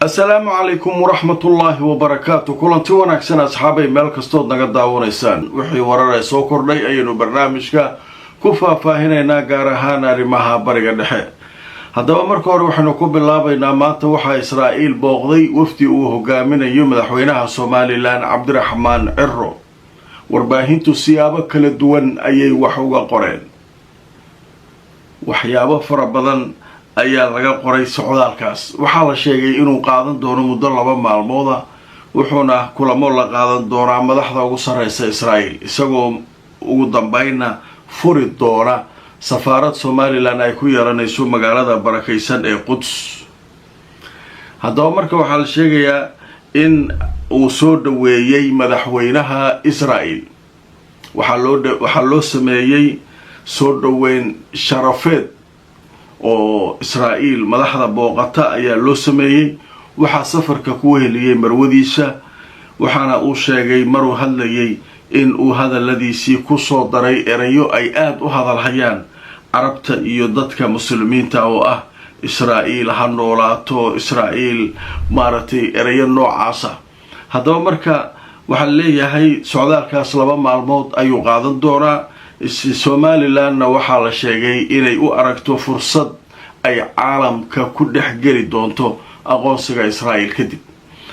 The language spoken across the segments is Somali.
السلام عليكم ورحمة الله وبركاته. كلنتي wanaagsan asxaabay meel kastood naga daawanaysaan wixii warar soo kordhay ayaynu barnaamijka ku faahfaahineynaa gaar ahaan arrimaha bariga dhexe. haddaba marka hore waxaanu ku bilaabaynaa maanta waxa Israa'iil booqday wafdi uu hogaaminayo madaxweynaha Soomaaliland Cabdiraxmaan Cirro. warbaahintu siyaabo kala duwan ayay wax uga qoreen. waxyaabo fara badan ayaa laga qoray socdaalkaas. waxaa la sheegay inuu qaadan doono muddo 2 maalmood wuxuuna kulamo la qaadan doonaa madaxda ugu sareysa Israa'iil isagoo ugu dambeynna furi doona safaarad Soomaaliland ay ku yeelanayso magaalada barakeysan ee Quds. haddaba marka waxaa la sheegayaa in uu soo dhaweeyay madaxweynaha Israa'iil. waxaa loo sameeyay soo dhaweyn sharafeed oo Israa'iil madaxda booqata ayaa loo sameeyay. waxaa safarka ku weheliyay marwadiisa waxaana uu sheegay maruu hadlayay in uu hadaladiisii ku soo daray erayo ay aad u hadalhayaan carabta iyo dadka muslimiinta oo ah Israa'iil ha noolaato, Israa'iil maaragtay erayo noocaas ah. haddaba marka waxaa leeyahay socdaalkaas 2 maalmood ayuu qaadan doonaa. Somalilandna waxaa la sheegay inay u aragto fursad ay caalamka ku dhex geli doonto aqoonsiga Israa'iil kadib,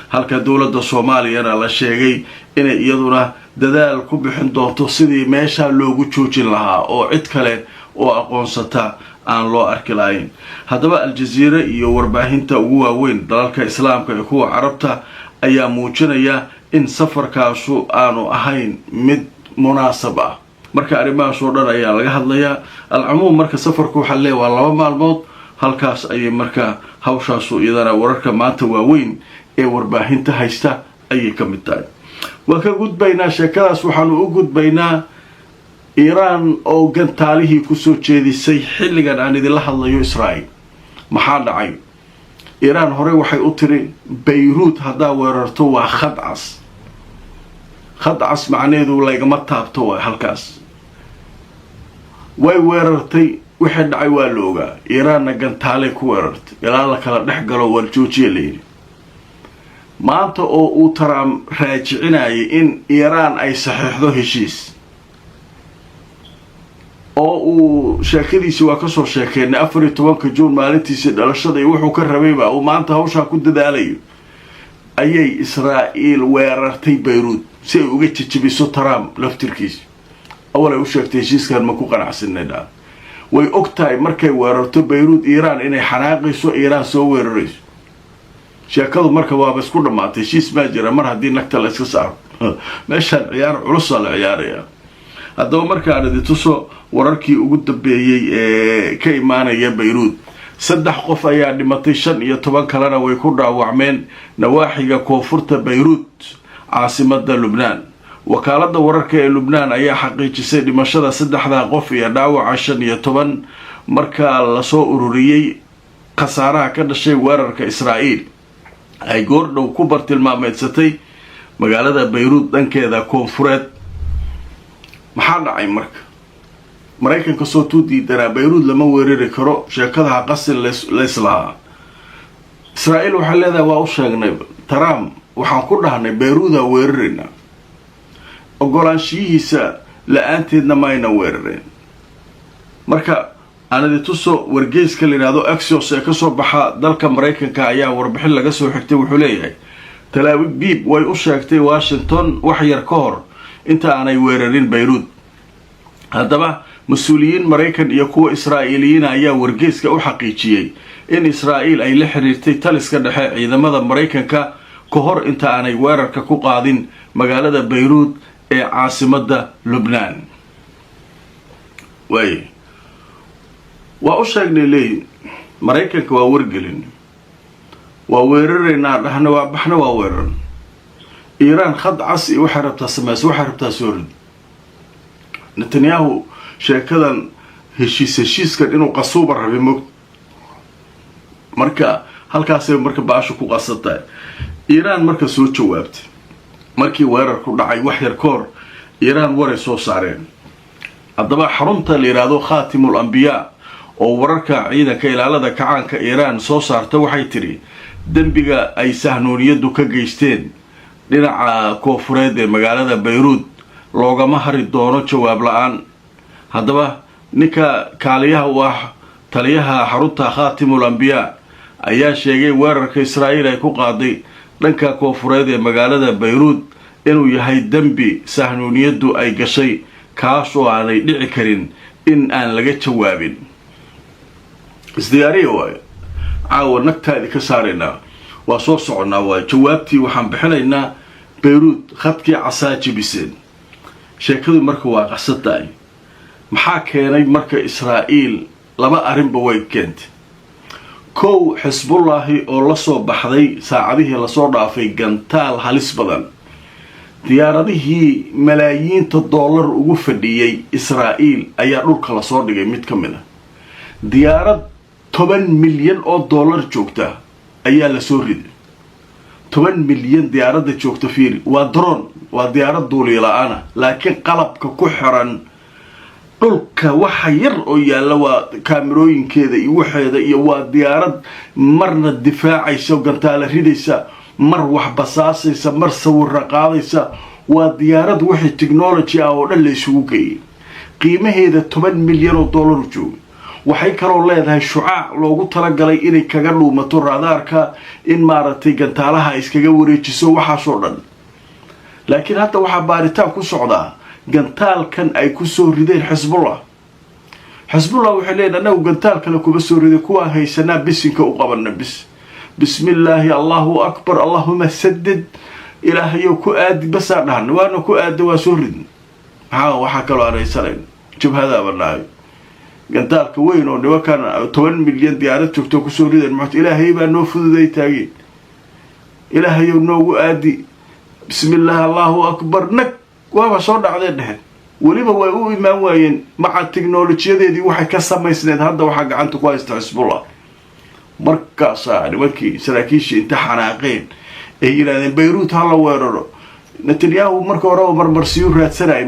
halka dowladda Soomaaliyana la sheegay inay iyaduna dadaal ku bixin doonto sidii meesha loogu joojin lahaa oo cid kale oo aqoonsata aan loo arki lahayn. haddaba Al-Jazeera iyo warbaahinta ugu waaweyn dalalka islaamka iyo kuwa carabta ayaa muujinaya in safarkaasu aanu ahayn mid munaasab ah. marka arrimahaas oo dhan ayaa laga hadlayaa. al-cumuum marka safarku waxa leeyahay waa 2 maalmood. halkaas ayay marka hawshaasu iyadana wararka maanta waaweyn ee warbaahinta haysta ayay ka mid tahay. waan ka gudbaynaa sheekadaas. waxaanu u gudbaynaa Iiraan oo gantaalihii kusoo jeedisay xilligan aan idinla hadlayo Israa'iil. maxaa dhacay? Iiraan hore waxay u tiri Beirut haddaa weerarto waa khadcas. khadcas macnaheedu laygama taabto waa halkaas. way weerartay, wixii dhacay waa la ogaa. Iiraanna gantaalay ku weerartay ilaa la kala dhex galo wal joojiye la yidhi. maanta oo uu Trump raajicinayay in Iiraan ay saxiixdo heshiis oo uu sheekadiisi waa ka soo sheekeynay 14 Juun maalintiisii dhalashada iyo wuxuu ka rabayba uu maanta hawshaa ku dadaalayo ayay Israa'iil weerartay Beirut si ay uga jijibiso Trump laftirkiisa. awalay u sheegtay heshiiskan ma ku qanacsanayna. way ogtahay markay weerarto Beirut Iiraan inay xanaaqayso, Iiraan soo weerarayso. sheekadu marka waaba isku dhamaatay. heshiis ma jira mar haddii nagta la iska saaro. meeshaan ciyaar culus la ciyaaraya. haddaba markaan idin tuso wararkii ugu dambeeyay ee ka imaanaya Beirut. 3 qof ayaa dhimatay, 15 kalena way ku dhaawacmeen nawaaxiga koonfurta Beirut caasimadda Lubnaan. wakaaladda wararka ee Lubnaan ayaa xaqiijisay dhimashada 3 qof iyo dhaawaca 15 marka la soo ururiyay khasaaraha ka dhashay weerarka Israa'iil ay goordhow ku bartilmaameedsatay magaalada Beirut dhankeeda koonfureed. maxaa dhacay marka? Mareykanka soo tuudiidanaa Beirut lama weerari karo, sheekadaha qasil leeslaha. Israa'iil waxa leedahay waa u sheegnay Trump waxaan ku dhahnay Beiruta weerarina. ogolaanshihiisa la'aanteedna mayna weerareen. marka aanadi tuso wargeyska la yiraahdo Axios ee ka soo baxa dalka Mareykanka ayaa warbixin laga soo xigtay. wuxuu leeyahay Tel Aviv way u sheegtay Washington wax yar ka hor inta aanay weerarin Beirut. haddaba mas-uuliyiin Mareykan iyo kuwa Israa'iiliyiin ayaa wargeyska u xaqiijiyay in Israa'iil ay la xiriirtay taliska dhexe ciidamada Mareykanka ka hor inta aanay weerarka ku qaadin magaalada Beirut ee caasimadda Lubnaan. waa u sheegnay leeyin Mareykanka waa wargelin, waa weeraraynaa dhahna waa baxna waa weerar. Iiraan khadcas iyo waxay rabtaa samayso, waxay rabtaa soo rid. Netanyahu sheekadan heshiiskan inuu qasuuba rabay mog. marka halkaasay marka baasho ku qasatay. Iiraan marka soo jawaabtay markii weerarku dhacay wax yar ka hor. Iiraan waray soo saareen. haddaba xarunta la yiraahdo Khaatimul Anbiyaa oo wararka ciidanka ilaalada kacaanka Iiraan soo saarta waxay tiri dembiga ay sahnuuniyadu ka geysteen dhinaca koonfureed ee magaalada Beirut loogama hari doono jawaab la'aan. haddaba ninka kaaliyaha u ah taliyaha xarunta khaatimul anbiyaa ayaa sheegay weerarka Israa'iil ay ku qaaday dhanka koonfureed ee magaalada Beirut inuu yahay dembi sahnuuniyadu ay gashay kaas oo aanay dhici karin in aan laga jawaabin. isdiyaariye waaye caawa nagtaadi ka saaraynaa waa soo soconaa waa jawaabtii waxaan bixinaynaa Beirut khadkii casaajibiseen. sheekadu marka waa qasataay maxaa keenay marka Israa'iil laba arrinba way keentay. kow xisbullaahi oo la soo baxday saacadihii la soo dhaafay gantaal halis badan diyaaradihii malaayiinta dollar ugu fadhiyay Israa'iil ayaa dhulka la soo dhigay mid ka mid ah diyaarad 10 milyan oo dollar joogta ayaa la soo riday 10 milyan diyaaradda joogta fiiri waa drone waa diyaarad duuliye la'aana laakiin qalabka ku xiran dhulka waxa yar oo yaala waa kaamirooyinkeeda iyo waxeeda iyo waa diyaarad marna difaacaysa gantaala ridaysa mar wax basaasaysa mar sawir qaadaysa waa diyaarad wixii technology ah oo dhan la isugu geeyay qiimaheeda 10 milyan oo dollar jooga. waxay kaloo leedahay shucaac loogu talagalay inay kaga dhuumato radaarka in maaragtay gantaalaha iskaga wareejiso waxaasoo dhan. laakiin hadda waxaa baaritaan ku socdaa gantaalkan ay ku soo rideen xisbullah waxay leeyihiin annagu gantaal kale kuma soo riday kuwaan haysanaa bisinka u qabana bismillaahi allahu akbar allahuma sadid ilaahayow ku aadi basaa dhahan waana ku aada waa soo ridin waxaa kaloo aan haysanayn jabhadaa banaayo gantaalka weyn oo nimankan 10 milyan diyaarad joogto ku soo rideen maxaa ilaahay baa noo fududay taageen ilaahayow noogu aadi bismillaahi allahu akbar nag waaba soo dhacday dhehen waliba way u imaan waayeen maca tiknoolajiyadeedii waxay ka samaysneed hadda waxaa gacanta ku haysta xisbullah. markaasaa nimankii saraakiishii inta xanaaqeen ay yidhahdeen Beirut ha la weeraro. Netanyahu marka horeba marmarsiyo raadsanayay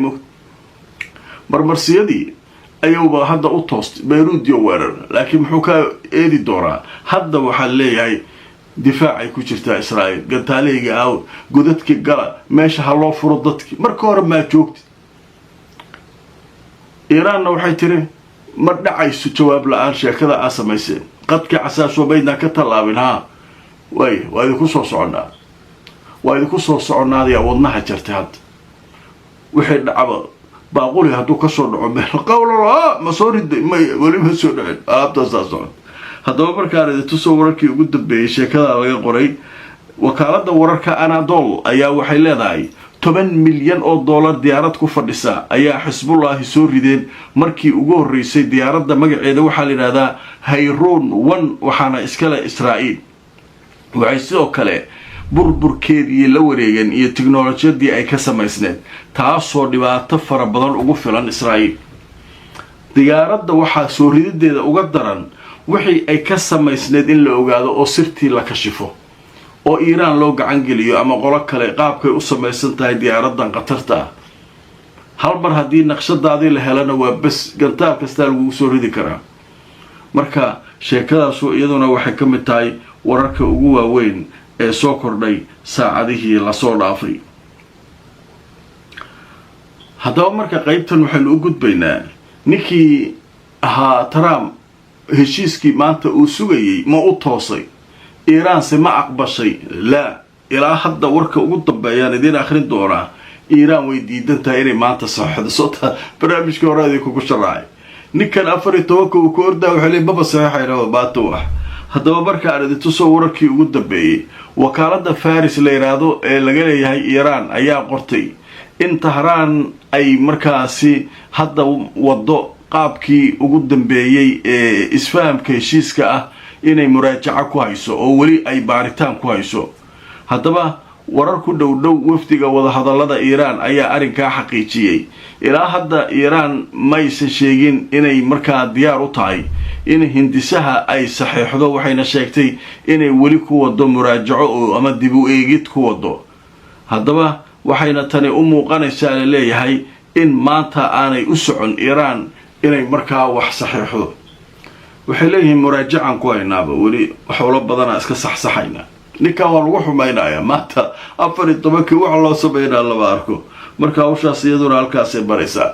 marmarsiyadii ayuuba hadda u toostay Beirut iyo weerar laakiin muxuu ka eedi doonaa hadda waxaa leeyahay difaacay ku jirtaa Israa'iil gantaaleyga aaw godadka gala meesha ha loo furo dadkii marka hore ma joogtay. Iiraanna waxay tiri ma dhacayso jawaab la'aan sheekada aan samaysay qadka casaasoo baydna ka talaabin waa idinku soo soconaa yaa wadnaha jartay hadda wixii dhacaba baaquli hadduu ka soo dhaco meel qowlo ma soo riday weli ma soo dhacin aabtaasaa socon. haddaba markaan idintu soo wararkii ugu dambeeyay sheekada laga qoray wakaaladda wararka Anadolu ayaa waxay leedahay 10 milyan oo dollar diyaarad ku fadhisa ayaa xisbullaahi soo rideen markii ugu horeysay diyaaradda magaceeda waxaa la yiraahdaa Hayron 1 waxaana iskale Israa'iil. waxay sidoo kale burburkeedii la wareegeen iyo tiknoolajiyadii ay ka samaysneed taasoo dhibaato fara badan ugu filan Israa'iil. diyaaradda waxaa soo ridideeda uga daran wixii ay ka samaysneed in la ogaado oo sirtii la kashifo oo Iiraan loo gacan geliyo ama qolo kale qaabkay u samaysan tahay diyaaradan qatarta ah. hal mar haddii naqshadaadii la helana waa bas gantaal kasta lagu soo ridi karaa. marka sheekadaas iyaduna waxay ka mid tahay wararka ugu waaweyn ee soo kordhay saacadihii la soo dhaafay. haddaba marka qaybtan waxaynu u gudbaynaa ninkii ahaa Trump heshiiskii maanta uu sugayay ma u toosay Iiraan se ma aqbashay la ilaa hadda warka ugu dambeeyaan idin akhrin doonaa. Iiraan way diidan tahay inay maanta saxiixdo barnaamijka horeedii kugu sharaacay ninkan 14 uu ku ordaa waxa leeyahay baba saxiixayna baato wax. haddaba marka aan idin soo wararkii ugu dambeeyay wakaaladda Faris la yiraahdo ee laga leeyahay Iiraan ayaa qortay in Tehran ay markaasi hadda wado qaabkii ugu dambeeyay ee isfahamka heshiiska ah inay muraajaca ku hayso oo wali ay baaritaan ku hayso. haddaba warar ku dhow wafdiga wada hadallada Iiraan ayaa arrinka xaqiijiyay ilaa hadda Iiraan ma aysan sheegin inay markaa diyaar u tahay in hindisaha ay saxiixdo waxayna sheegtay inay wali ku wado muraajaco ama dib u eegid ku wado. haddaba waxayna tani u muuqanaysaa leeyahay in maanta aanay u socon Iiraan inay markaa wax saxiixdo. waxay leeyihiin muraajacan ku haynaaba wali wax wala badan iska saxsaxayna ninkan waa lagu xumaynaya maanta 14 wax loo sameynaa lama arko marka hawshaas iyaduna halkaasay maraysaa